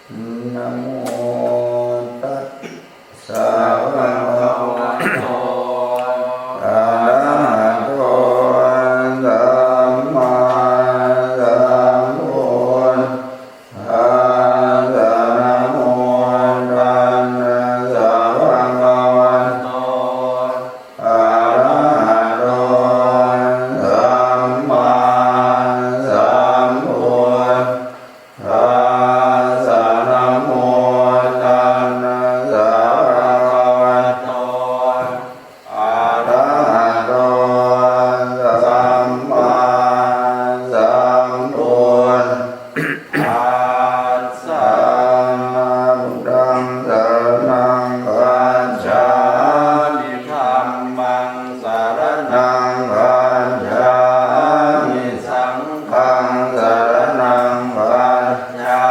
นะโมตัสสะภะคะวะโตอะระหะโตสัมมาสัมพุทธัสสะนะโมตัสสะภะคะวะโตอะระหะโตสัมมาสัมพุทธัสสะนะโมตัสสะภะคะวะโตอะระหะโตสัมมาสัมพุทธัสสะนะพุทธังสรณังคัจฉามิธัมมังสรณังคัจฉามิสังฆังสรณังคัจฉา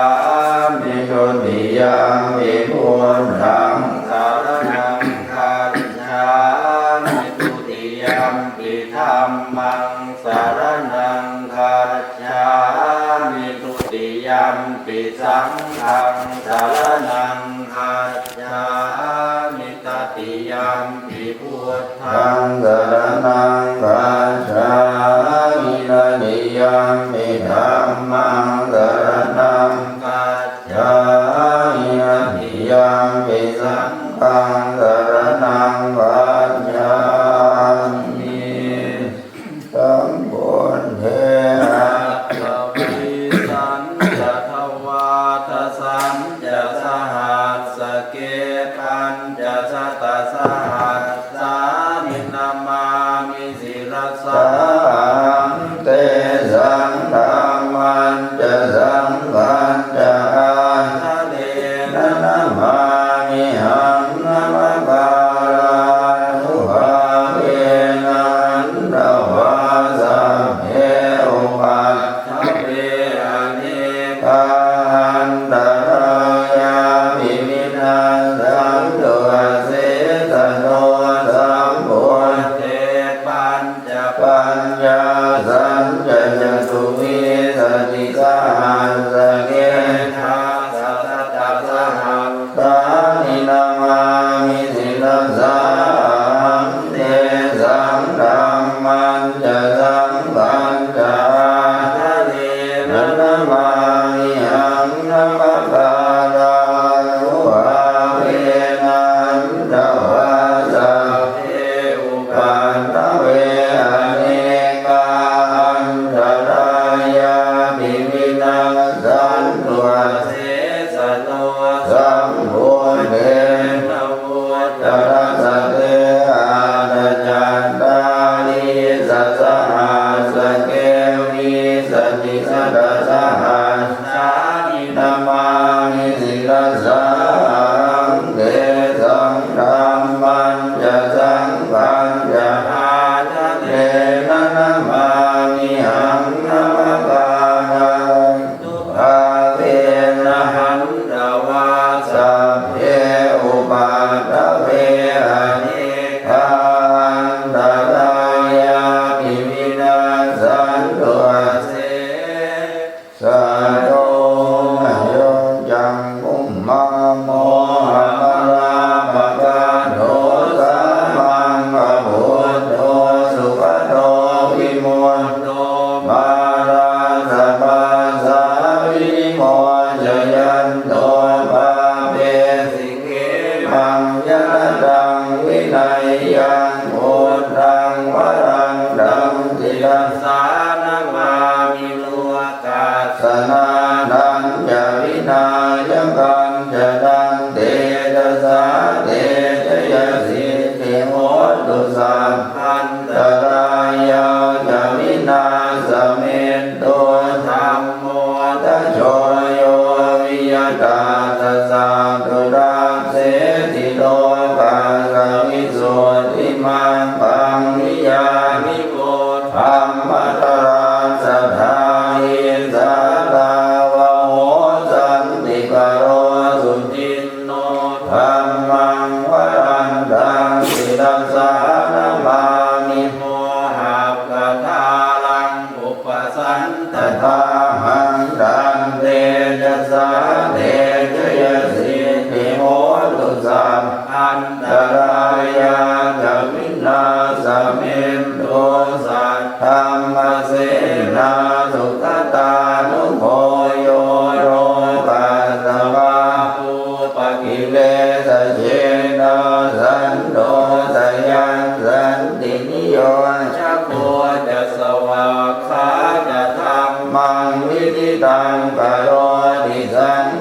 มิทุติยมปิพุทธังสรณังคัจฉามิทุติยมปิธัมมังสรณังคัจฉามิทุติยมปิสังฆังสรณังคัจฉามิตติยมปิพุทธังสรณังคัจฉามินันติยมปิธัมมังสรณังคัจฉามินันติยมปิสังฆังสรณังคัจฉามิสัมพุทเถนะวิสันจะทวาทสันจะสหัสสเกตันจะสัตตสหัสสานินามามิศิรสังเตสังธรรมันจะสังฆันจะอาทะเลนะนะมามิหังนะมะกาลุภาเวนันตวาสัพเพอุปัฏฐเวอเนกาอันตรายาภิวินาสันตุเสสโนสัมพุทเทปัญญาสัญจจตุวิสติสหัสสเกธาสัตตสหัสสานินามามิศิรสังเตสังธรรมันจะสังฆันจะอาทะเลนะนะมามิหังนะมะกาลาลุภาเวนันตวาสัพเพอุปัฏฐเวอเนกาอันตรายาภิวินาสันตุเสสโนสัมพุทเทนะพุทธรัสสะเตอาตจันตานิสัสสะหัสสะเกวิสติสัตตสหัสสานินามามิศิรสังเตสังธรรมันจะสังฆันจะอาทะเลนะนะมามิหังนะมะกาลังตุภาเวนะหันตวาสัพเพอุปัฏฐเวอเนกาอันตรายาภิวินาสันตุเสสโนมะโยจังกุมมาโมหะมะราภะกะโตสัมมังกะพุทโธสุขโตวิมุตโตมาราสะปะสาวิโมจยันโตปะเปสิเกมังยะตังวินัยยังพุทธังวรังดังติรัสสานะมามิโลกาสนานันจะวินายังกันจะดังเตจสสาเตจยสิทธิโหตุสัพพันตรายาจะวินาสเมตโตธัมโมทัชโชโยวิยตาตัสสะตุราเสติโลกาสวิโสติมังปังวิยานิโกธัมมตราสัทธาหิสาตาวะโหสันติกโรสุจินโนธัมมังวรันตังสิรัสสานะมามิโมหะกทาลังอุปสันตถาหังดันเตจะสาเต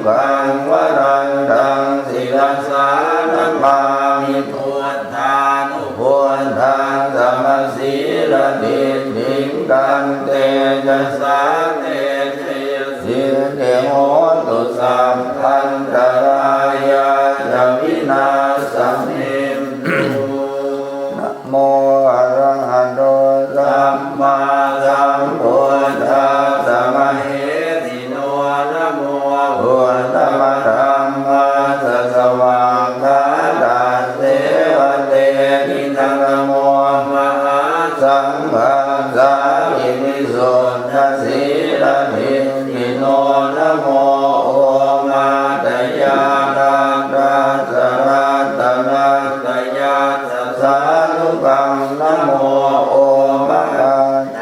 ฆังวรันตังศิรสานัมมามิพุทธานุพุทธังสัมมาสีลติทิงกันเตจะสาเตเทสิเทโหตุสัมพันตรายาจะวินาศเมนะโมอะระหะโตสัมมาสัมพุทธัสสะมะเหสิโนนะโมพุทธมัสสัมมาสัสสะวะคาตาเสวะเตนิทังนะโมมหาสังฆังสามิวิสุทธัสสีลทินิโนนะโมโอมาตยานาราสรัตนาตยาสัสสานุกังนะโมโอมา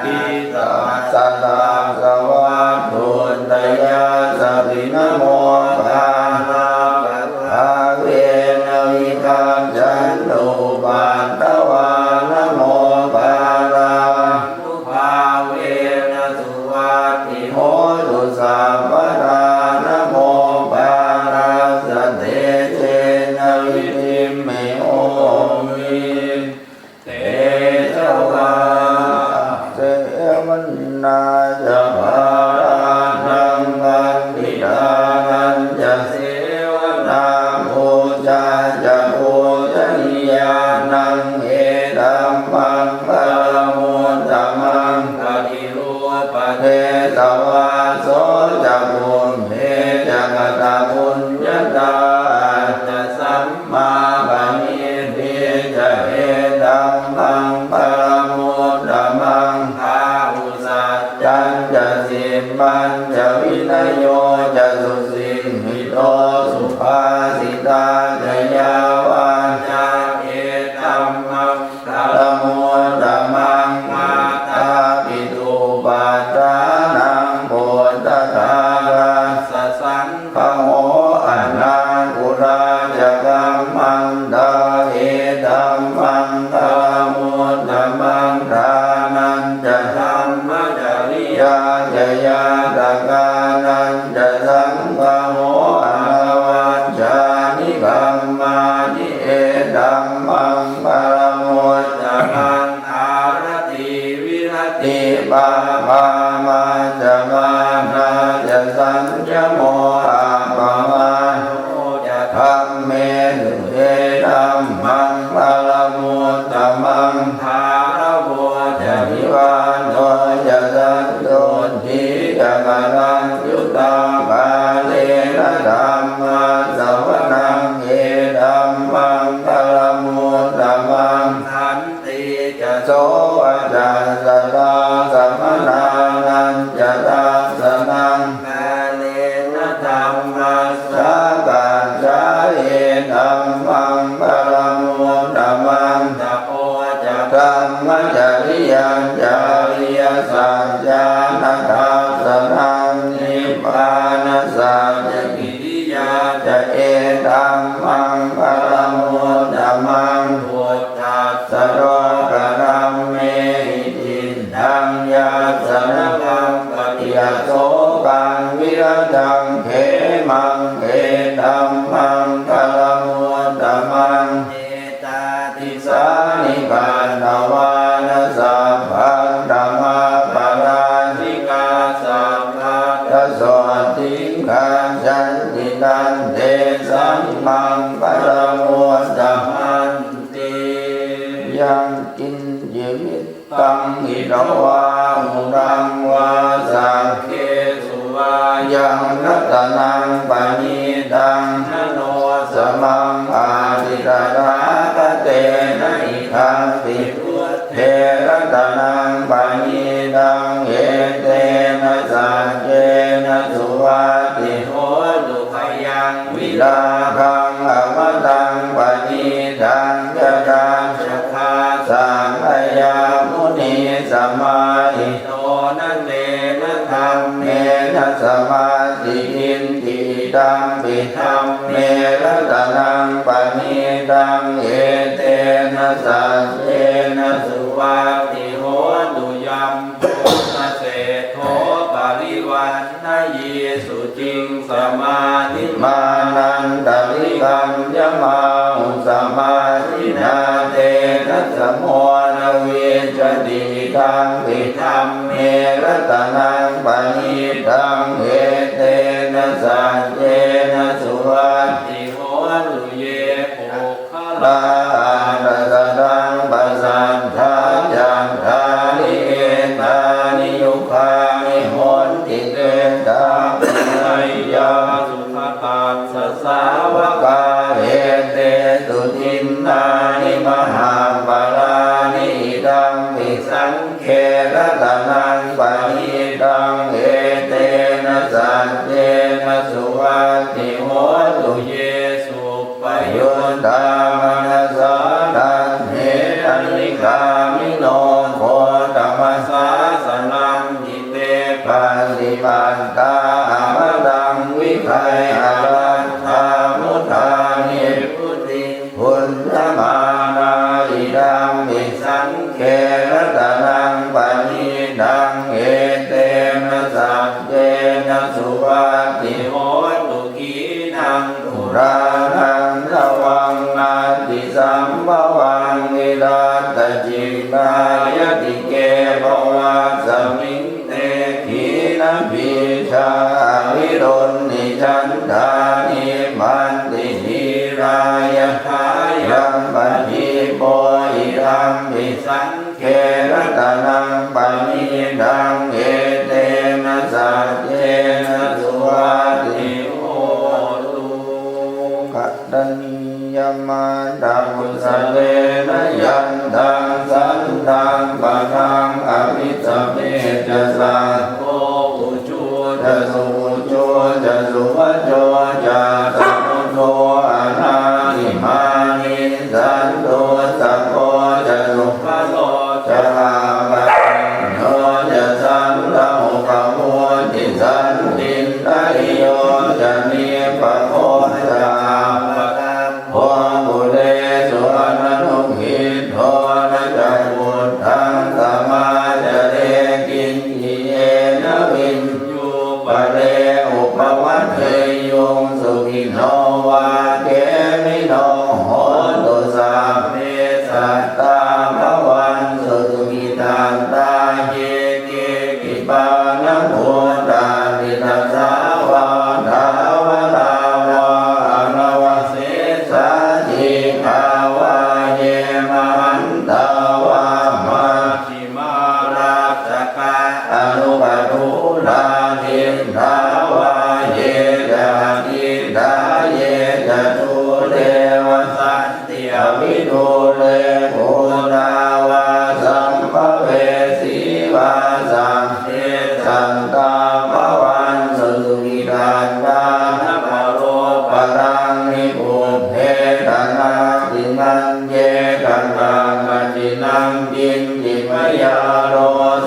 ติสัสสะสวะทุนตยาสัพพินะโมภาภาเวนะวิคัมจันตุปัตตวานะโมภาราภาเวนะสุวัตติโหตุสัพพะรานะโมภาราสเตเจนะวิธิเมโอมิเตชะวาเสวันนาจะภารานังวันติดานันจะเสวนาภูจาจะภูจนิยานังเอตัมมังปะมุตตมังปฏิรูปเทสวาโสจะบุญเทจะกตาบุญญาตาจะสัมมาปัญญาจะเอตัมมังปะมุตตมังภาอุสัจจันจะสิมันจะวินัยโยจะสุสิงหิโตสุภาสิตาจะยาวาจาเอตัมมังปะมุตตมังมาตาปิตุปัฏฐานังโพธทาราสสังฆโมอนังกุราจะกัมมันดาเอตัมมังปะมุตตมังทานันจะธัมมจริยาจะยาตกานันจะสังฆโมอนาวัจจานิกัมมานิเอตัมมังปะมุตตมังอารติวิรติปามามาจะมานาจะสัญญโมอาปมาโนจะธรรมเมสุเทธัมมังปะมุตตมังภาระโวจะนิวานโนจะสันโดษทิจะกรังยุตตากาเลนะธัมมาสวนังเอธัมมังปะมุตตมังขันติจะโสวจัสสะสัมมนานันจะตัสสะนังกาเลนะธัมมัสสะกัจจาเอธัมมังปะมุตตมังตะโพจะธรรมจริยัญจาริยสัจจานัตถัสสะนังนิพพานสัจกิริยาจะเอธัมมังปะมุตตมังพุทธัสสะโลกนัมเมหิทิทังยาสนะกังปฏิยโสกังวิรตังเขมังเอธัมมังปะมุตตมังเอตาติสานิกันตวานสัพพันธรรมปาราธิกาสัพพะทะโสติขันจันตินันเตสัมมังปะมุตตมังติยังกินยิมิตตังหิตวาหุรังวาสักเคสุวายังรัตนังปณิตังนโนสมังอาทิตราคเตนะอิทังปิพุทเทรัตนังปณิตังเอเตนะสัจเจนะสุวัตติโหตุขยังวิลาคังอมตังปณิตังจะราชคาสังขยามุนีสมาหิโตนะเนนะธรรมเนนะสมาธิอินทิตังปิธรรมเมรัตนังปณิตังเอเตนะสัจเจนะสุวัตติโหตุยัมปุณเศโธปริวันนะเยสุจิงสมาธิ มานันตริกัญญมาอุสมาทินาเตนะสโมนเวชติทังปิธรรมเมรัตนังปณิทังเอเตนะสัจเจนะสุวัตติโหตุเยปุคลานะสดังปัสสันทาจันทานิเอตานิยุคามิโหติเตตาปิยาสุขตัสสะสาวกาเอเตตุทินนานิมหาปารานิดังวิสังเขรัตนังปณิดังเอเตนะสัจเจนะสุวัตติโหตุเยสุปโยตามนัสสานังเฮตันนิกามิโนโคตมัสสาสนังจิเตปัสสิปันตาอมตังวิภัยอารัตถามุทานิพุติพุทธมานาอิดังวิสังเขรัตนังปณิดังเอเตนะสัจเจนะสุวัตติโหตุขีนังตุรานังระวังนาติสัมภวังวิรัตจิตายติเกภวัสสมิงเตขีนะพิชาวิรุณนิจันทานิมันตินิรายทายังปัจจิโปอิรังวิสังเขรัตนังปณิดังเอเตนะสัจเจนะสุวัตติโหตุกัตตัญญมาดังอุสเลนะยันตังสันตังปะทังอภิสเมจะสัตโตอุจุจะสุจุจะสุวัจโจจะสัมพุทโธอนานิมานิสันโตสัพโพจะสุภโลจะหามัจโนจะสันโลกะโมติสันตินตริโยจะนิปะโคจะปะโพบุเรสุอนันตุหิโทนะจักขุทังสมาจะเรกินหิเยนะวินยูปะเรอุปวัตเทยุงสุขิโนวาเกมิโนโหตุสัพเพสัตตาภวันสุขิตันตาเยเกกิปานะโหตาติตัสสาวะทาวะตาวะอนวเสสะจิภาวะเยมหันตาวะมัชฌิมาราชกะอนุปทุรานิทาวะเยจะทิทาเยจะทุเรวสันติอวิทุเรโภราวาสัมภเวสีวาสังเทสันตาภวันสุขิตันตานะปโรปรังนิพุทเทตนาตินังเยกันตังกัจจินังจินจิมยาโร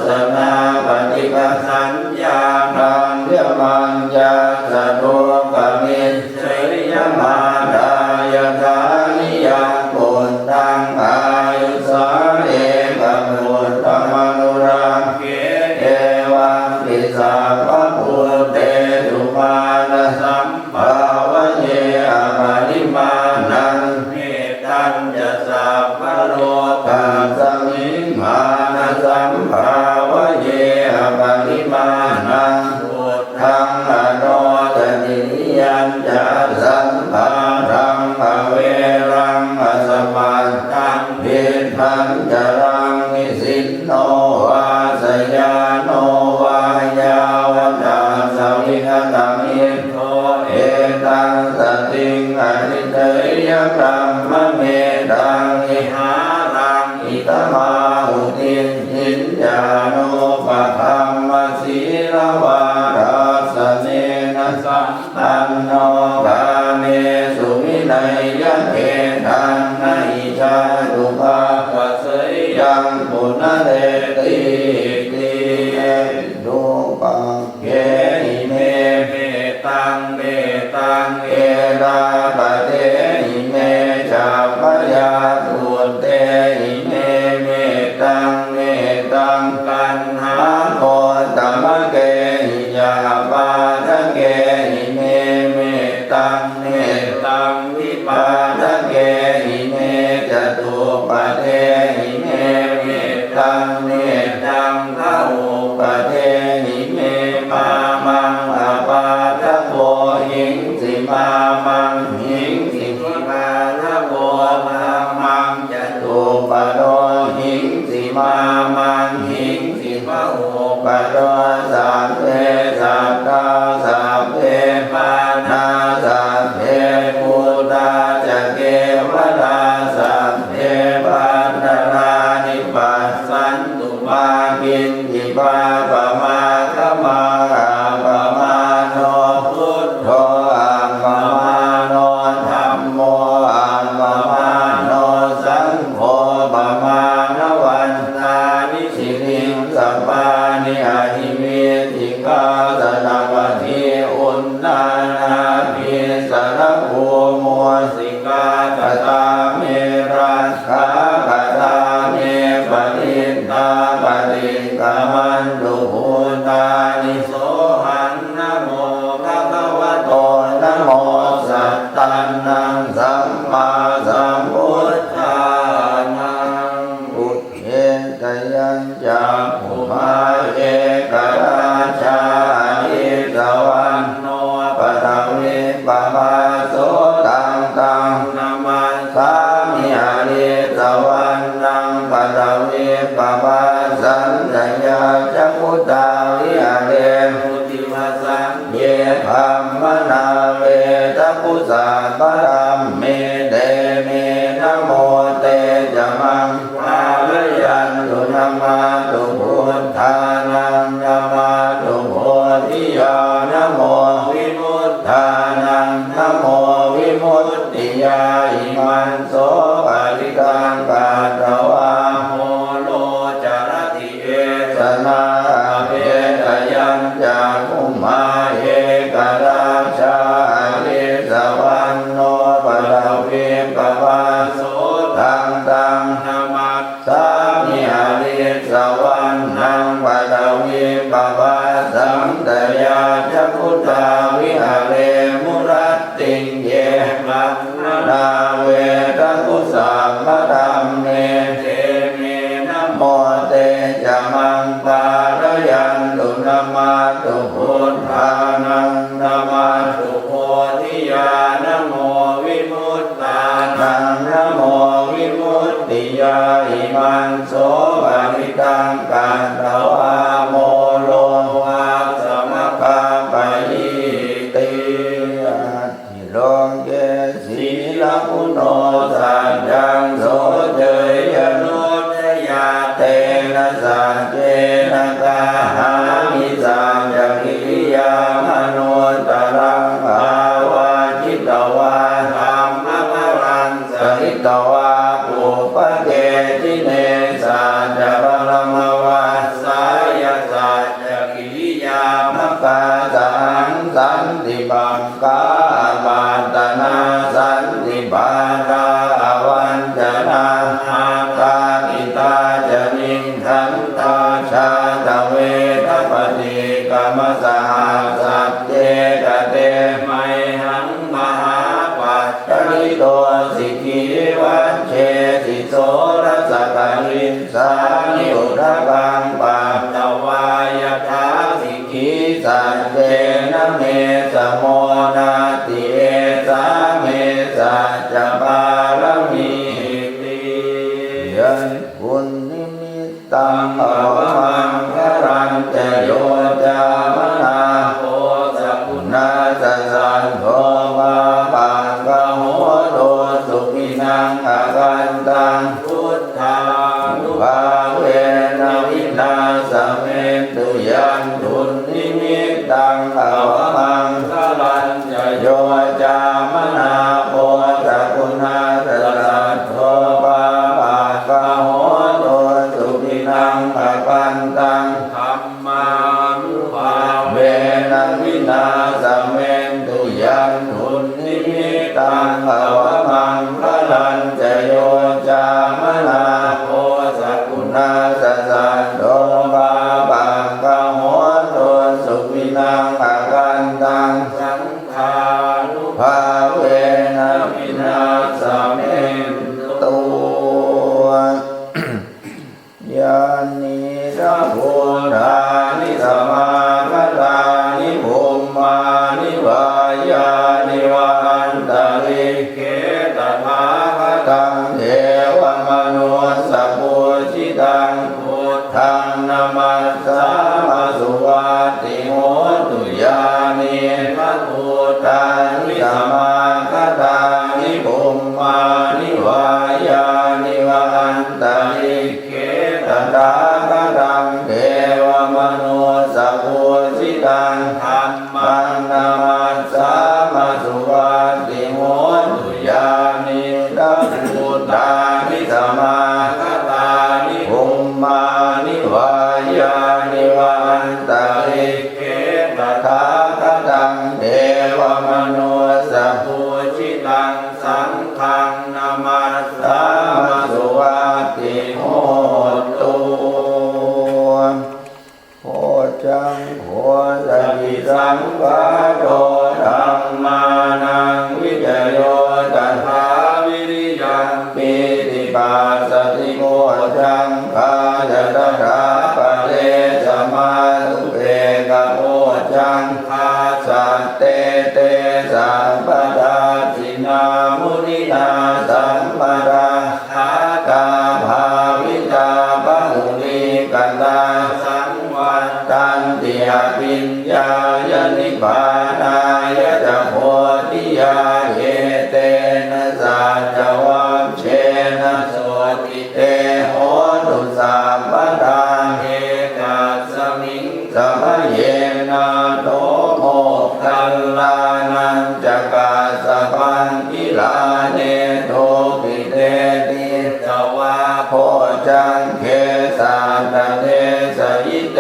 สนาปฏิปสัญญานังเยมัญญาสะโลกมิเสยมาดายทานิยังปุตตังอายุสาเอกมุตตมนุรังเกเอวังปิสัพพะพุทเตสุมาณสัมภาวะเยอปริมาณังเมตัญจะสัพพะโลกัสสมิงมานะสัมภาวะเยอปริมาณังพุทธังอโนทนิยัญจะสัมภารังอเวรังอสมัตตังเวทังจรังนิสินโนวาสยาโนวายาวตาสวิหตามิโทเอตังสติงอนิเตยกรรมเมตังอิหารังอิตมาหุตินหินญาโนปะธัมมสีลวารัสเนนะสัมปันโนกาเมสุวินัยยะเกตังนะอิชาตุภาปัสสยังปุณเรติติดูปังเกหิเมเมตังเมตังเอราปะเตหิเมชาปยาตุเตหิเมเมตังเมตังกันหาโคตมะเกหิยาปาทะเกหิเมเมต ตังเนตังวิปาทเกหิเมจตุปเทหิเมเมตังเนตังทะอุปเทหิเมมามังอปาทโกหิงสิมามังหิงสิมาทโกมามังจตุปโดหิงสิมามังหิงสิมาโอปโดสัพเพสัตตาสัพเพปานาสัพเพพุทธาจะเกวราสัพเพปัตตารานิปัสสันตุมากินจิปาปมาคมาปมาโนพุทโธอัมปมาโนธัมโมอัมปมาโนสังโฆปมาณวันตานิสิริงสัพพานิอหิเมติกาสนาวัติอุณนานาภิสารภูมัวสิกาตตาเมรัสขากตาเมปริตตาปริกามันตุภูตานิโสหังนะโมภะคะวะโตนะโมสัตตันนังสัมมาสัมพุทธานังอุทเทตยัญจะภูมาเอกราชาอิสวันโนปะทวิปะภาโสตังตังนามัสสามิอริสวันนังปะทวิปะภาสันตยาจักขุตาวิหาเรมุติวาสังเยธัมมนาเวทปุสสะปะรัมเมเตเมนะโมเตจะมังปาลยันตุนะมาตุพุทธานังนะมาตุโพธิยานะโมวิมุตธานังนะโมวิมุตติยาอิมันโสปะริกังกัตถวาโมโลจารติเอสนาเปตยัญจะภูมาเอกราชาอิสวันโนปะทวิปะภาโสตังตังนามัสสามิอริสวันนังปะทวิปะภาสังตยาจักขุตาวิหาเรมุรัตติเยมังนาเวทกุสาปะธัมเมเตเมนะโมเตจะมังปาลยันตุนะมาตุพุทธานังนะมาตุโพธิยานะโมวิมุตตานังนะโมวิมุตติยาอิมันโสปะริตังกัตถวาโมโลวาสมะคาปะยิติทิโลเกสีลปุโนสัจจังโสเจยโนทยาเตนะสัจเจนะกาหามิสัจจกิริยามโนตรังภาวาจิตวาธรรมะพรังสหิตวาปุปเกติเนสัจจะปรมวัสสายสัจจกิริยามะกาสังสันติบังกาปาตนาสันติปาตาวันจนาอาคาติตาจนิทันตาชาตเวทปฏิกรรมสหัสสัจเจกเตไมหังมหาปัจจริโตสิกิวัชเชสิโสรัสกาลินสานิอุทกังปัตตวายทาสิกิสัจเจนะเมสโมนาติเอสาเมสัจจปารมีติยันปุณนิมิตตังอภังครันเจโยจามนาโหสัพุนาสสันโทมาปังกะโหโตสุขินังอากันตังพุทธานุภาเวนะวิ เวนะวินาสเมตุยานิรัพพุทานิสมาคตานิภูมานิวายานิวันตาริเกตถาคตังเทวมนุสสะปุจิตังพุทธังนามัสสามาสุวัตติโหตุยานิพัทธุตานิสมาคตานิภูมานิวายานิวันตาริเกตถาคตังเทวมนุสสะปุจิตังธัมมังนามัสสามาสุวัตติโหตุยานิรัพพุทธานิสมาคตานิภูมานิวายานิวันตาริเกตถาคตังเทวมนุสสะปุจิตังสังฆังนามัสสามาสุวัตติโหตุโพจังโพสติสัมปะโตธัมมานังวิจโยตถาวิริยังปิติปัสสติโพจังคาจตถาปะเทสมาสุเปกโพจังคาสัตเตเตสัมปทาสินามุนินาสัมปทาทากาภาวิตาปะหุลิกันตาสังวัตตันติอภิญญายนิพพานายจะโพธิยาเยเตนะสัจวัมเชนะโสติเตโหตุสัมปทาเอกัสสมิงสัมเยนะโตโมคัลลานันจักกัสสปันกิลาเนโทปิเตติสวะโพจังเคสันตเตสยิเต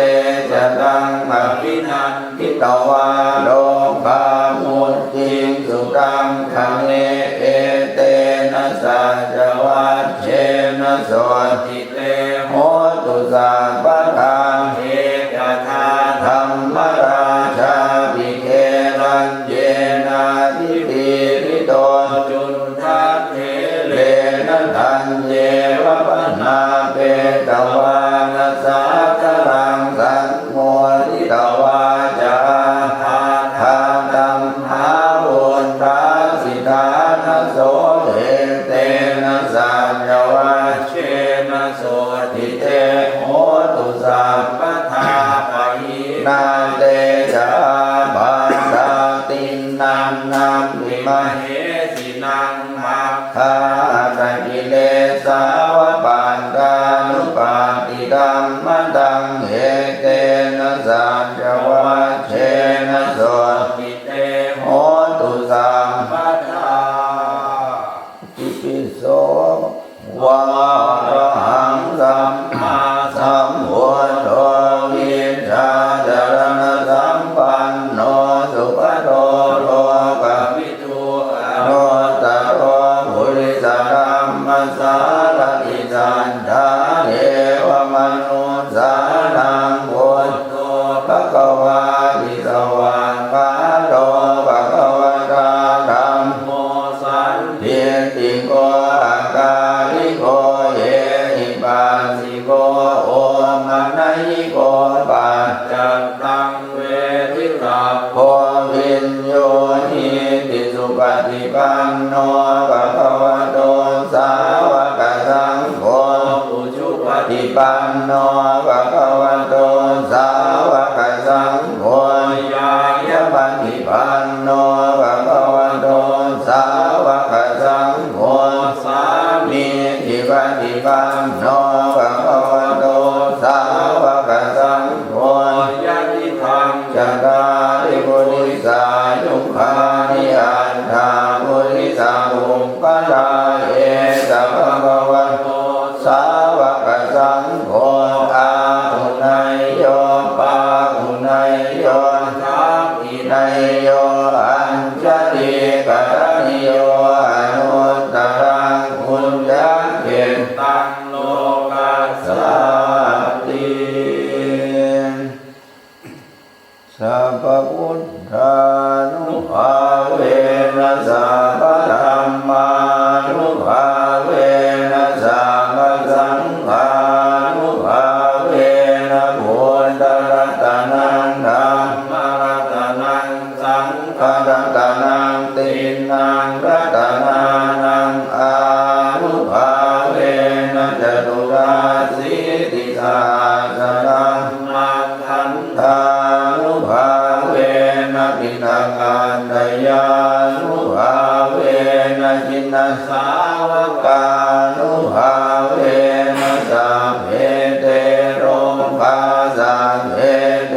จตังอภินันทิตวาโลภามุตติสุตังคังเนเอเตนะสัจวัชเชนะโสติเตโหตุสัพพทาเอกทาธรรมราชาภิเขรัญเยนะทิติริโตจุนทัพเทเลนะทันเยวะปนาเปตวานัสสะกรังสังโมทิตวาจาหาทาตัมหาวุนทาสิทานะโสเอเตนะสัจวัชเชนะโสติเตโหตุสัพพทาปะหินาเตจาภาตาตินังนัมมิมเหสินังมัคคาตะกิเลสาวะปันตานุปาติธัมมะตังเอเตนะสัจวัชเชนะโสติเตโหตุสัมปทาอิติโสวะระหังสัมมาสัมพุทโธวิชชาจารณะสัมปันโนสุปโตโลกวิทูอนุตตโรปุริสธัมมัสสารติสันทาเทวมนุสสานังพุทโธภควาติสวากขาโตภควตาธัมโมสันติติโกอาการิโกเยหิปัสสิโกโอมัณญิโกปัจจัตตังเวทิตาโพวินโยนิติสุปฏิปันโนภควโตสาวกสังโฆอุชุปฏิปันโนภควโตสาวกสังโฆยายะปฏิปันโนภควโตสาวกสังโฆสามีจิปฏิปันโนภควโตสาวกสังโฆยะติธังจตาริปุริสายุคานิอันธาปุริสาภุปทาเอตภควโตสาวกสังโฆอาหุนายโยปาหุนายโยทัพพินายโยอัญชลีกตนิโยอนุตตรังคุญญาเกตังโลกัสสติสัพพุทธานุภาเวนัสสะ งรัตนานังอานุภาเวนะจตุราสีติสาสนังมังคันธานุภาเวนะปิณกันตยานุภาเวนะจินสาวกานุภาเวนะสัพเพเตโรภาสัพเพเต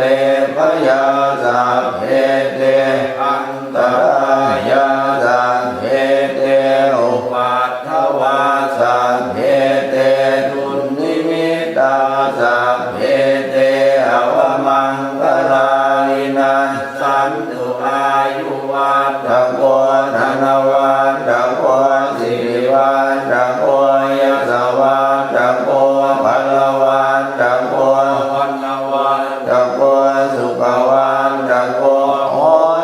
พยาสัพเพเตอันตรายาสัพเพเตอุปัฏฐวาสัพเพเตทุนนิมิตาสัพเพเตอวมังคลาลินาสันตุอายุวัฏโกธนวันตะโกสิริวันตะโกยสวันตะโกพลวันตะโกวันวันตะโกสุขวันตะโกโห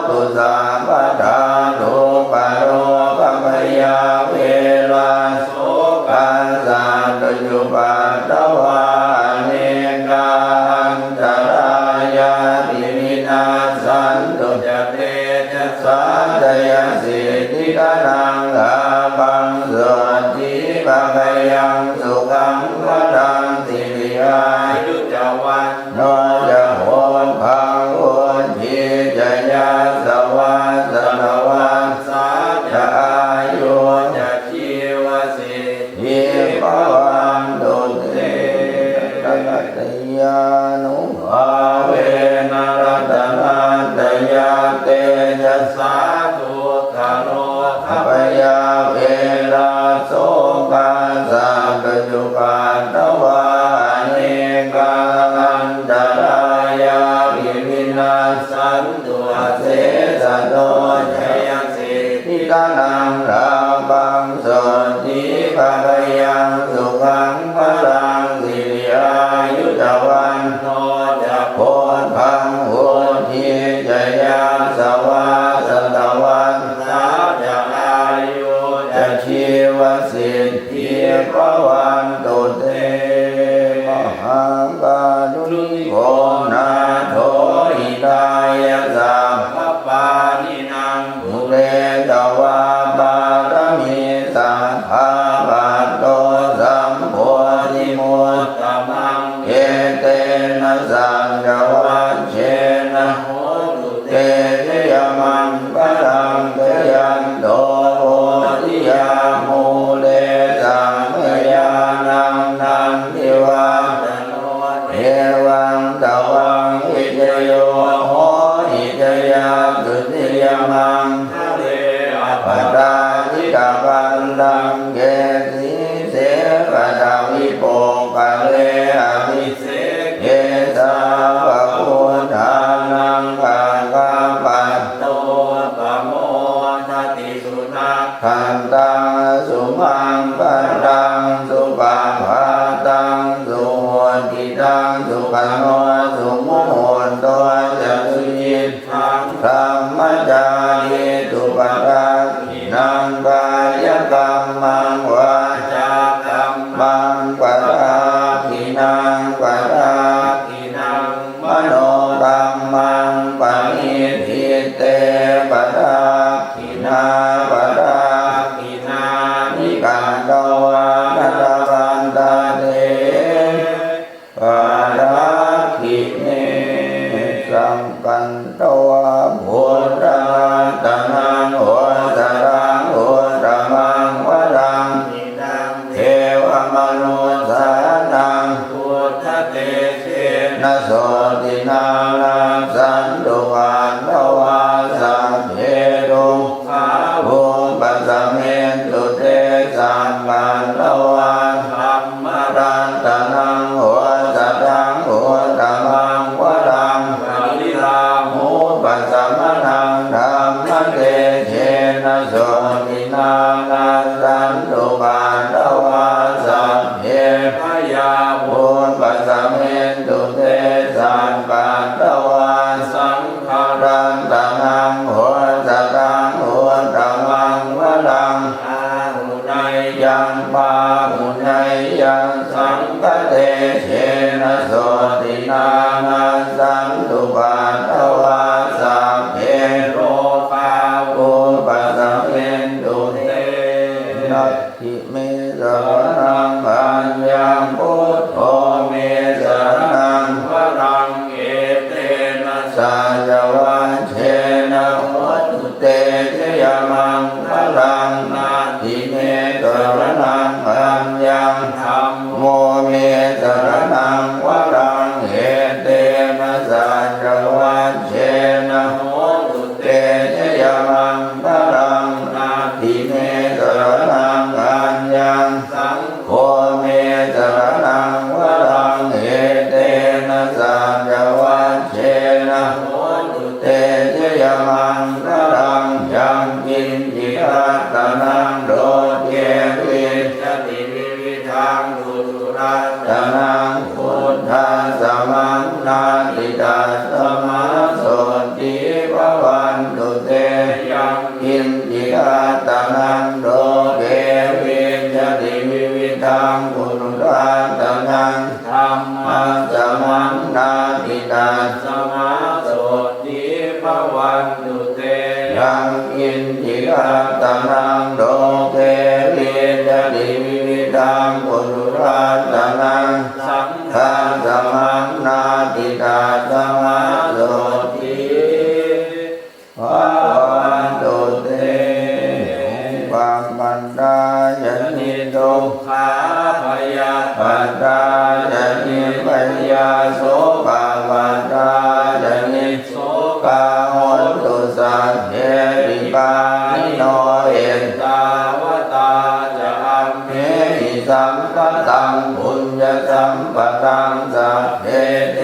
ตุสัมปทาทุปโรปพยาเวลาโสกัสสะตุจุปัตตวาเนกันตรายาติวินาสันตุจเตจะสัตยสิทธิกนังลาบังสุติภะกยังสุขังวรังสิริอายุจวันโนจะโหนพังโอนทีจะยาสวัสสวันสาจะอายุจะชีวสิทธิภวันตุเตรัตยานุภาเวนะรัตนาตยาเตจะสาธุคโรขพยาเวลาโสกัสสะตุจุปัตตวาเนกันตรายาวิวินาสันตุเสสะโตชยังสิทธิกนังราบังสุติภะกยังสุขังพลังสิริอายุจวันโนจะโพธพังโหทีจะยาสวาสตวันสาจะอายุจะชีวสิทธิภวันตุเตมหังกาลุนิโกนาโถหิตายะสัพพปานินังภูเรตวาบารมีสัพพะปัตโตสัมโพธิมุตตมังเอเตนะสัจจวัชเชนะโหตุเตชยมังปะรังเตยันโตโพธิยามูเลสังเมยานังนันทิวาตโนเอวังตวังอิจโยโหอิจยาตุติยมังทะเลอภัตตาทิกาปันดังเกสีเสปะทาวิโปกะเลอภิเสกเกสาวะพุทธานังกังกัปปัตโตปะโมทติสุนัขขันตังสุมังปันตังสุปาภาตังสุโหติตังสุขโนสุโมโหตัวจะสุยิทังธรรมจาริตุปะราคินังกายกรรมังวาจากรรมังปะราคินังปะราคินังมโนกรรมังปณิทิเตปะราคินาปะราคินานิกันตวานัตวันตาเตปะราคิเนสังกันตวาพุทธังตนังโหตรังโหตมังวรังนิดังเทวมนุสานังพุทธเตเชนะโสตินานังสันตุวันตวาสัพเพตุขาภูปัสสะเมตุเตสัมปันตวาธัมมรัตนังโหตรังโหตมังวรังปริลามุปัสสะมนังธัมมเตเชนะโสตินานังสันตุวันตวาสัพเพพยาภูปัสสะเมตุเตสัมปันตวาสังฆารันตนังโหตรังโหตมังวรังอาหุนัยยังปาหุนัยยังสังฆเตเชนะโสตินานังสันตุวันตวาสัพเพโรคาภูปัสสะเม นัตถิเมสรณังอัญญังพุทโธเมสรณังวรังเอเตนะสัจวัชเชนะโหตุเตชยมังวรังนาทิเมสรณังอัญญังธัมโมเมสรณังวรังเอเตนะสัจวัชเชนะโหตุเตชยมังวรังนาทิเมสรณังอัญญังสังโฆเมสรณังวรังเอเตนะสัจวัชเชนะโหตุเตชยมังวรังยังกินจิรัตนังโดเทวิจติวิวิธังดุตุรัตนังพุทธาสมังนาติตาสมาโสติภวันตุเตยังกินจิรัตนังโดเทวิจติวิวิธังดุตุรัตนังธัมมังสมังนาติตาสมาโสติภวันตุเตยังกินจิรัตนังโดเทวิจติวิวิธังดุตุรัตนังสังฆังสมังนาติตาสมาโสติภวันตุเตปัมมันดายนิทุกขาพยาปัตตายนิพยาโสภาปัตตายนิโสภาโหตุสัพเพปิปานิโนเอตาวตาจะอัมเหหิสัมปตังปุญญสัมปตังสัพเพเท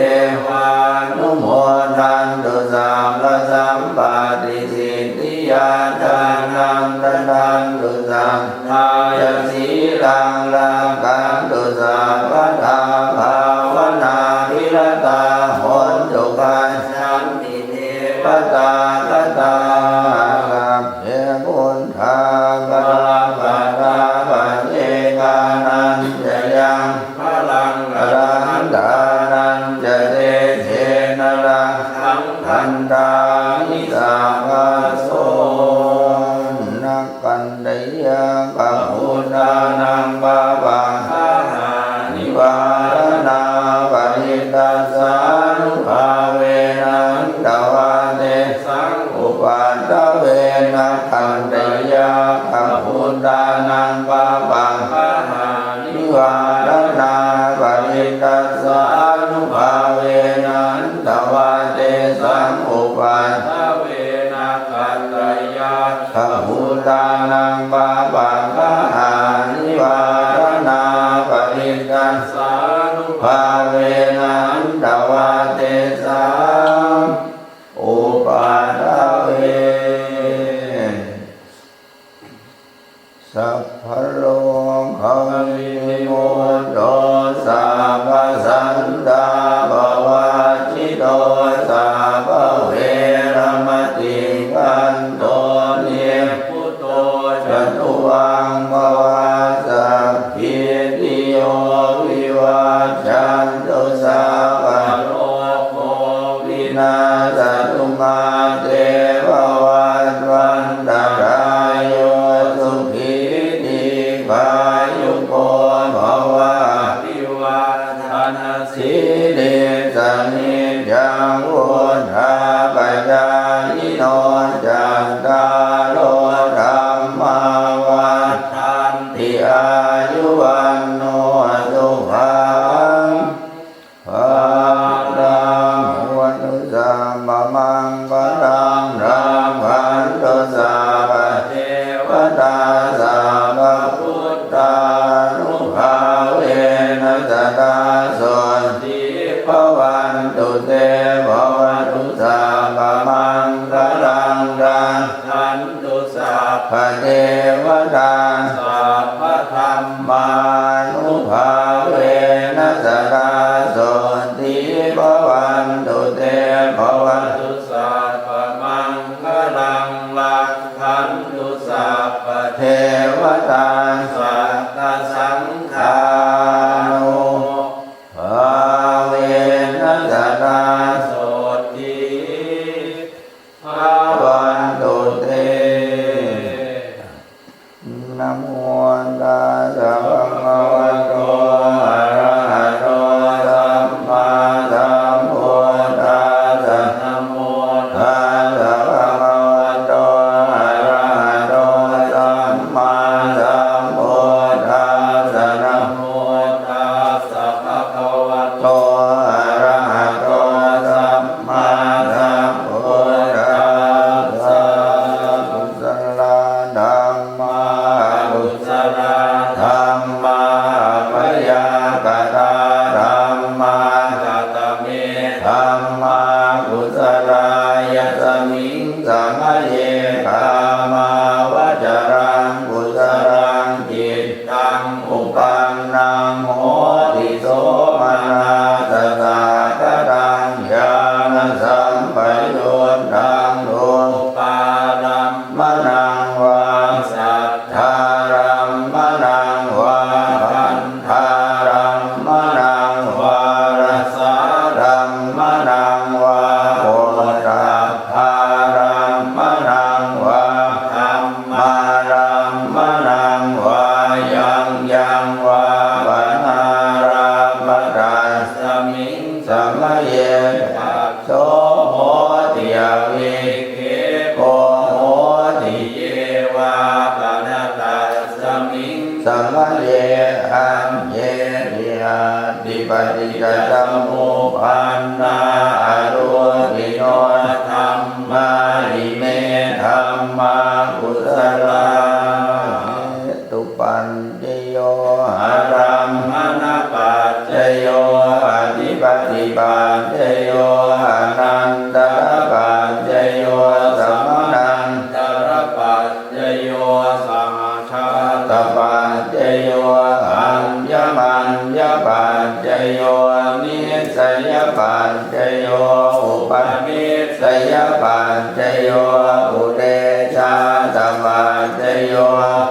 วานุโมทันตุสัมปสัมปติสิทธิยาทานังทันตุสังทายสีลังลังกันตุสัพพทาภาวนาวิรตาโหนตุปัญชันติเทวตาคตาลัมเยพุทธาปรัมปราปัจเจกานันจะยังพลังอรหันตานันจะเตเทนะระหังพันตานิสาวาโสนักกันไดยะปะพุทธานังปะปังหานิวารณาปริตาสานุภาเวนันตวาเตสังอุปัฏฐเวนะขันติยะปะพุทธานังปะปังหานิวารณาปริตาสานุภาเวนันตวาเตสังอุปัฏฐเวนะขันติยะปะพุทธานังปะปังหานิวารณาปริตาสานุภาเวนันตวาเตสังอุปัฏฐเวสัพพะโลกวิโมตโตสัพพสันตาภวะจิโตสัพพเวรมติกันโตเนพุตโตจตุวังภวะสัพพิติโยวิวัชชันตุสัพพะโลกวินาศตุมาเตภวัตวันตรายโยสุขีติกายุโกภวะภิวาทนาสีเลสนิจังวุฒาปัจจายิโนจันตาโลธรรมาวัฏฐันติอายุวันโนสุขังภาลังวัตุสัมมมังคลังรังขันตุสัพพเทวตาสัพพพุทธานุภาเวนะสัตตาโสติภวันตุเตภวตุสัพพมังคลังรังขันตุสัพพเทวตาสัพพธัมมานุภาเวนะสัตตาโสติภวันตุเตภวตุสัพพมังคลังรังขันตุสัพพเทวตาสัตตสังฆานุภาเวนะสัตตาโสติภวันตุเตนะโม ตัสสะภะคะวะโตอะระหะโตสัมมาสัมพุทธัสสะนะโมตัสสะภะคะวะโตอะระหะโตสัมมาสัมพุทธัสสะนะโมตัสสะภะคะวะโตอะระหะโตสัมมาสัมพุทธัสสะกุศลธัมมากุศลธัมมาปยากตาธัมมากัตตเมธัมมากุศลายสมิงสังฆเยกามาวจรังกุศลังจิตตังอุปันนังโหติโสมนัสสะกตังญาณสัมปยุตตังโลปาดัมมนังวาสัทธารัมมนังวาพันธารัมมนังวารสารัมมนังวาโพธาภารัมมนังวาธัมมารัมมนังวายังวาปนาราปตัสสมิงสัมมาเยปัสโสโหติยวิเคโกโหติเยวาปนาตัสสมิงสัมมาเยอันเยติอาติปฏิจจสมุปปนนาอรูปิโนธัมมาริเมธัมมากุศลาเหตุปัญจโยอารัมมณปัจจโยอธิปติปัจจโยอนันตระปัจจโยสัมนันตระปัจจโยสังฆาตปัจจโยอัญญมัญญปัจจโยนิสัยปัจจโยอุปนิสัยปัจจโยอุเดชาตปัจจโย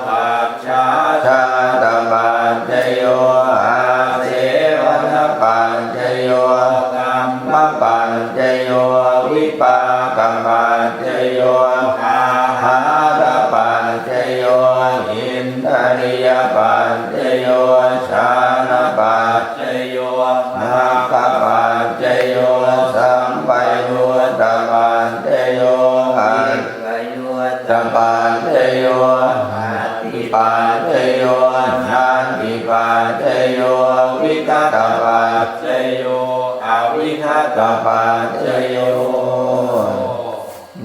ปัจฉาชาตปัจจโยอาเสวนปัจจโยกัมมปัจจโยวิปากปัจจโยอาหารปัจจโยอินทริยปัจจโยชานะปัจจโยนาคปัจจโยสัมปยุตตปัจจโยอัตถยุตตปัจจโยอาติปัจจโยนันติปัจจโยวิคัตตปัจจโยอวิคัตตปัจจโย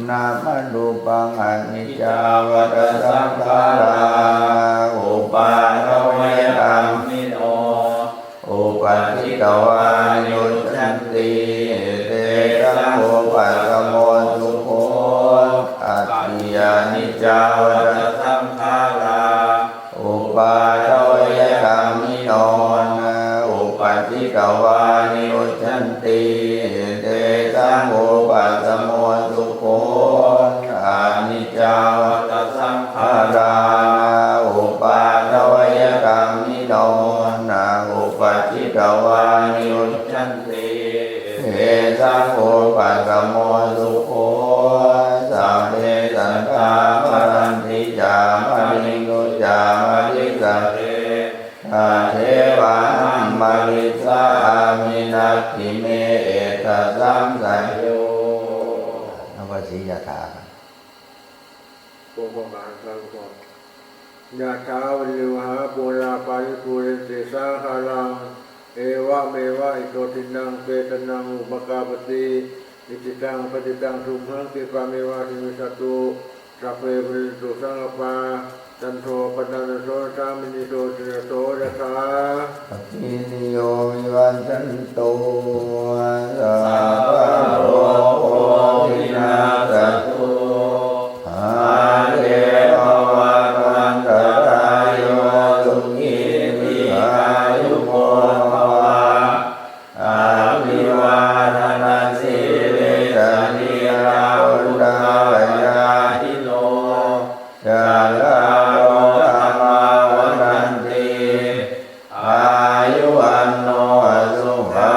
นามารูปังอนิจจาวัฏสังขาราอุปาทวยธัมมิโนอุปัฏฐิตวายุจฉันติเตสังโฆปัสสโมสุโขอัตถิยานิจจาวัฏสังขาราอุปาทวยธัมมิโนอุปัฏฐิตวายุจฉันติเตสังโฆปัสสโมสุโขอนิจจาวัฏสังขาราอุปาทวยธัมมิโนอุปัฏฐิตวายุจฉันติเตสังโฆปัสสโมสุโขสัพเพสัตตามรันติจามริโกจามริสเรอาเทวะมริสามินัตถิเมเอตสัมสัยโยนวสียถาโกบาลสังโฆยะถาวริวหาปุราปาริปุเรนติสาคารังเอวะเมวะอิโตทินังเปตนังอุปกาปติอิจิตังปฏิตังทุมหังติปาเมวะทิมิสตุสัพเพปุเรนตุสังฆปาจันโทปนันโสสามินิโตติโตยะถาปฏินิโยวิวันจันโตสัพพะโลกโควินาศตุอาเทววัฏวันตรายโยสุขีวิหายุโกภวะอาภิวาทนาสิริสานิราอุตตายาหิโนจาลาโลธรรมาวันติอายุวันโนสุขั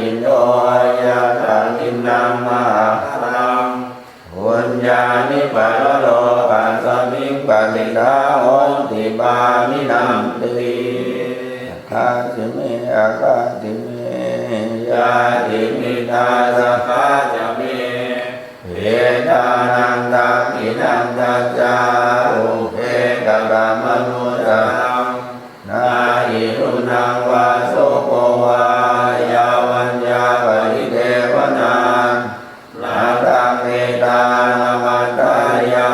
ติโยยะถาทินังมหาลังบุญญาณิปะโลปัสสมิงปะติทาโหติบามินันติคาติเมอาคาติเมยาติมิตาสัพพะจะเมเวทานังทักขินังทัจจาอุเพกะกามนุสสังนาหิรุนังวาโสโกวายาวัญญาปริเทวนานาตังเมตานามัตตายา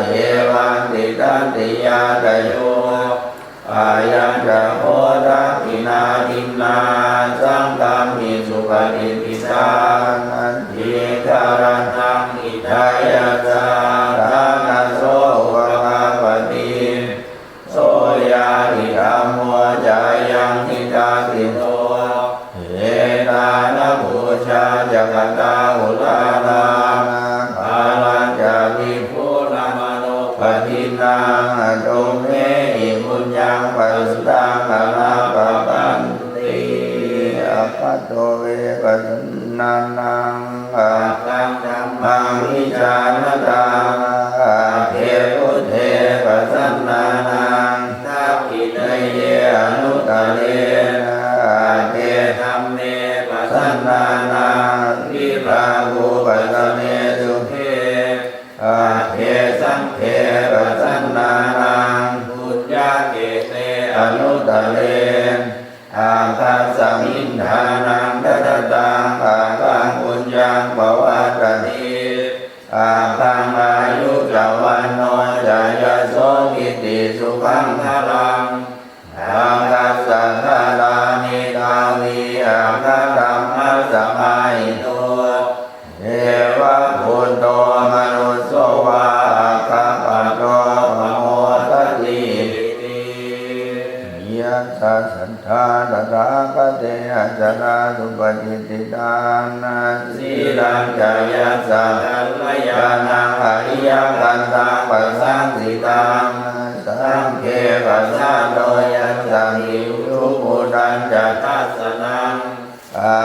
เอวันติตันติยาตโยอายัญจะโหรักขินาทินนาสังฆามิสุปฏิปิสานันทิการันตังอิทายาจารานัสโสภะปฏิโสยาทิธรรมโมจายังทิตาติโตเอตานะบูชาจักตาอุตานาภาลัญจาวิภูลามโนปฏินังโตเมหิบุญญังปัสสังอนาปปันติอัปปโตเวปัสนานังอัปตังธัมมังวิจารตังเทพุเทปัสสนานังทัพพิเนเยอนุตตะเลนะเทธัมเมปัสสนานังวิราภูปัสสเมสุเทเทสังเขปัสสนานังบุญญาเกเตอนุตตะเลอาคัสสมินทานังทัตตังอาคังบุญญังปวัตติอาคังอายุจวันโนจายโสกิติสุขังพลังอาคัสสะทารานิทาวีอาคังธัมมัสสะมาหิโตเอวะพุทโธมนุสโสวาคัปปะโตมโหสติยัสสะสัทธาตถาคเตอะจาราสุปฏิติตานาสีลังจายัสสะกัลยาณังอริยกันตังปัสสังสิตังสังเขปัสสะโตยัสสะหิรุปุตัญจทัสสนังอา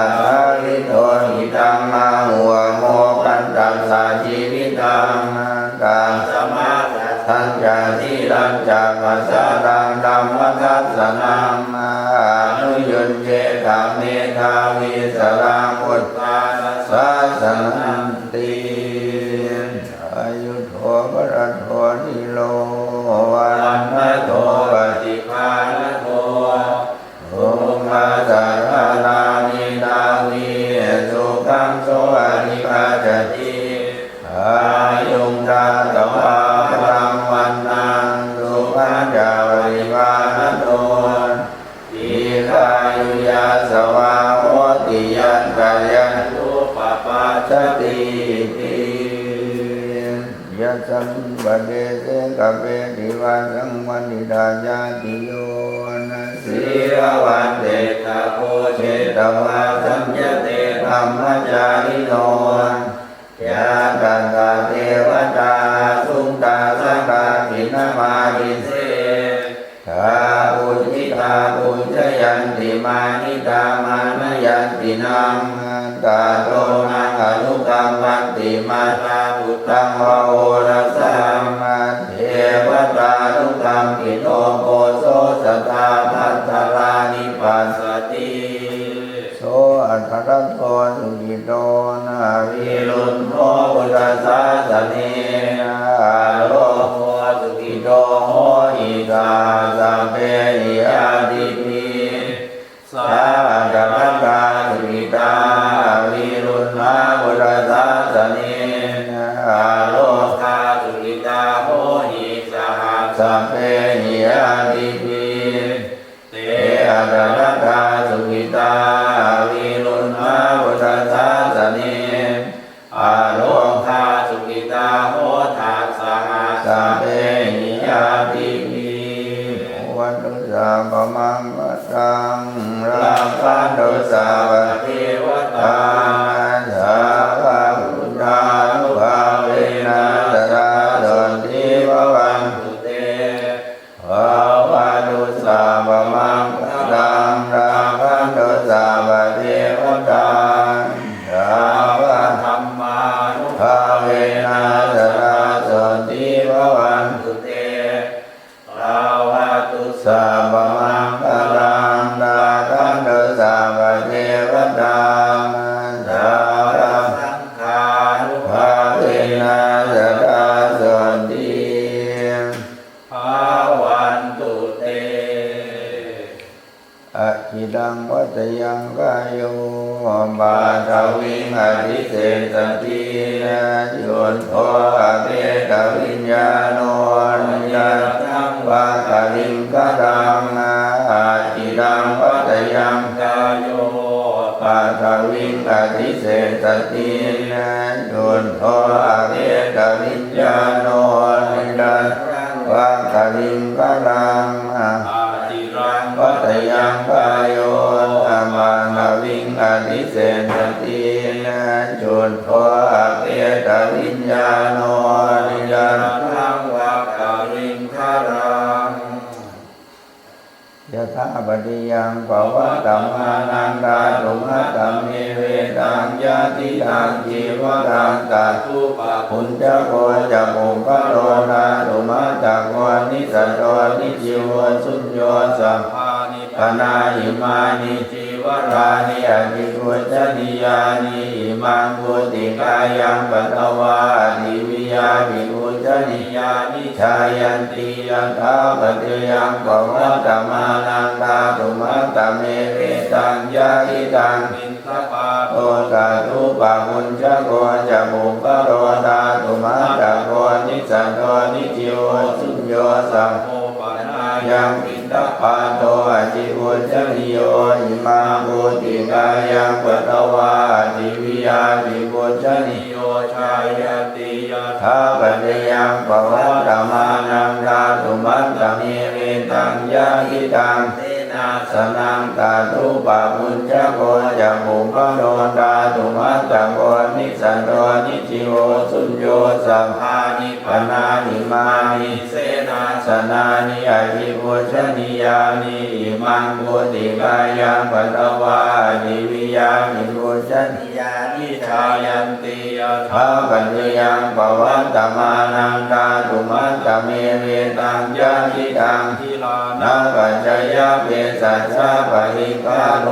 ลิโตหิตังมาหัวโมกันตัสสะชีวิตังกาสมาทัญญาสีลัญจาปัสสะตังธัมมทัสสนังอนุยุญเจธรรมเมธาวิสรังพุทธาสัสสนันติอายุโทปรโทนิโรวันนโทปฏิภาณโทโอมาสารานานิทาวิสุขังโสอนิคาจติอายุงตาตวารังวันนังสุขังจาวริวานโตอิกายุยาสวาโหติยันกายันตุปปัสสติติยัสสัมปะเดเสกะเปติวันสังวันนิดายาติโยนะสีรวันเตตะโพเชตวาสัมยเตธัมมจาริโนยากันตาเทวตาสุงตาสังฆาทินามาดิเสทาปุจิตาปุจยันติมานิตามานยันตินังตาโตนังอนุกรรมันติมาตาพุทธังวะโอรัสสังเทวตานุกรรมกิโนโพโสสตาภัตตารานิปัสสติโสอัตถะโตสุขิโตนาวิรุณโภพุทธศาสเนอาโลโภสุขิโตโหอิตาสัพเพหิอาทิปิสัพพะมัตตาสุขิตาวิรุณมาพุทธศาสเนอาโลกาสุขิตาโหหิสัพเพหิอาทิปิเตอะระมะตาสุขิตาวิรุณมาพุทธศาสเนอาโลกาสุขิตาโห วิงอธิเศษตินะโยนโทอเวกวิญญาโนนิยัตถังวะกลิงกรังอาจิรังวัตยังกายโยปัทวิงอธิเศษตินะโยนโทอเวกวิญญาโนนิยัตถังวะกลิงกรังอาจิรังวัตยังกายโยอามานาวิงอธิเศษตินะโยนโทอเวกวิญญาโนนิยัตถังวะกลิงกรังยะถาปฏิยังภวะตัมมานังดาตุมะตัมเมเวตังยะติตังจีวรังตัตุปะปุญจโกจะปุปะโรนาตุมะจักวานิสัตโตนิจิวสุญโยสัมภานิปนาอิมานิจีวรานิอภิปุจจนิยานิอิมังพุติกายังปัตตวาทิวิยาภิปุจจนิยานิชายันติยะถาปฏิยังภวะตัมมานังดาตุมะตัมเมเวตังยะทิตังมินทปาโตตาตุปะปุญจโกจะปุปะโรตาตุมะจักโกนิสัตโตนิจิวสุญโยสัมโพปนายังมินทปาโตอจิปุจจนิโยอิมาภูติกายังปัตตวาทิวิยาภิปุจจนิโยชายติยะถาปฏิยังภวะตัมมานังดาตุมะตัมเมเวตังยะทิตังสนังตาตุปะปุญจโกจะปุปะโรตาตุมะจักโกนิสัตโตนิจิโวสุญโยสัมภานิปนานิมานิเสนาสนานิอภิปุจจนิยานิอิมังพุติกายังปัตตวาทิวิยาภิปุจจนิยานิชายันติยะถาปฏิยังภวะตัมมานังดาตุมะตัมเมเวตังยะทิตังทิลานะปัจจยะเวสัจจปะริกาโล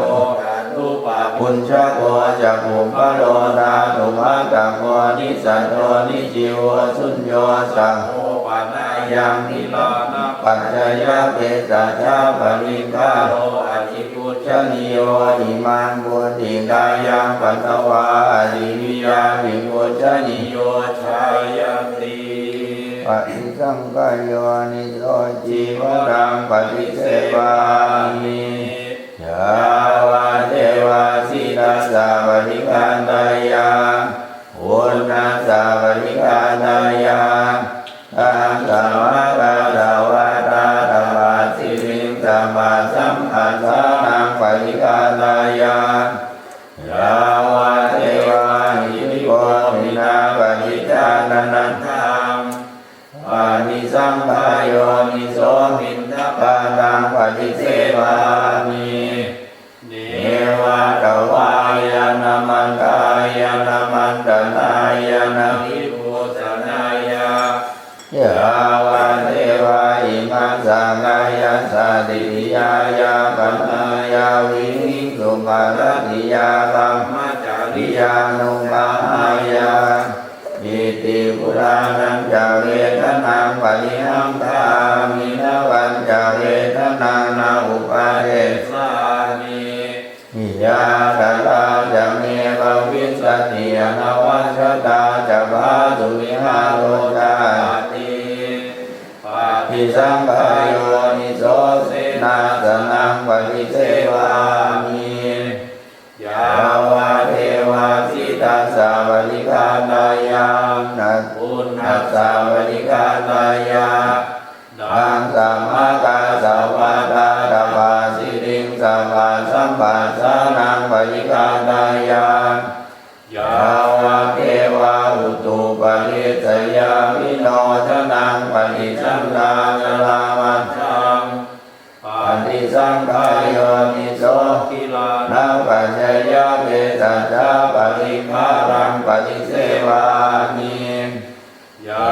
ตุปะปุญจโกจะปุปะโรตาตุมะจักโกนิสัตโตนิจิวสุญโยสัมโพปนายังทิลานะปัจจยะเวสัจจปะริกาโลอธิปุจจนิโยอิมังพุติกายังปัตตวาทิวิยาภิปุจจนิโยชายติปฏิสังขายโยนิโสจีวรังปฏิเสวามิยาวาเทวาสิตาสาวันิกาตายาอุณนาสาวันิกาตายาตังสัมมากัสสวะตาธัมมาสิริงสัมมาสัมพันธานังปฏิกาตายายาวาเทวาหิริโกมินาปฏิจานันทังอานิสังขายโยนิโสมินทปานังปฏิเสวามิเนวะตวายานามันตายานามันตนายานาภิปุสนายายาวะเทวาอิมังสังฆายาสาติยายาปัญญาวินิสุมาลติยาธัมมจาริยานุมายาอิติปุรานังจาเวทนังปริหังธามินะวันจาเวทนังนาอุปาเทสามิยาตาลาจะเมภวิสติอนาวัชตาจะภาสุวิหาโรจาติปาทิสังขายโยนิโสเสนาสนังปฏิเสวามิยาวาเทวาสิตาสาวันิกาตายานัอุณนัสสาวันิกาตายาดังสัมมากัสสวะตาธัมมาสิริงสัมมาสัมปัสสานังปฏิกาตายายาวะเทวาอุตุปะริสยามิโนชนังปฏิสังฆาสลามัจจังปฏิสังขายโยนิโสกิลานะปัจจยะเวสัจจปะริภารังปฏิเสวามิยา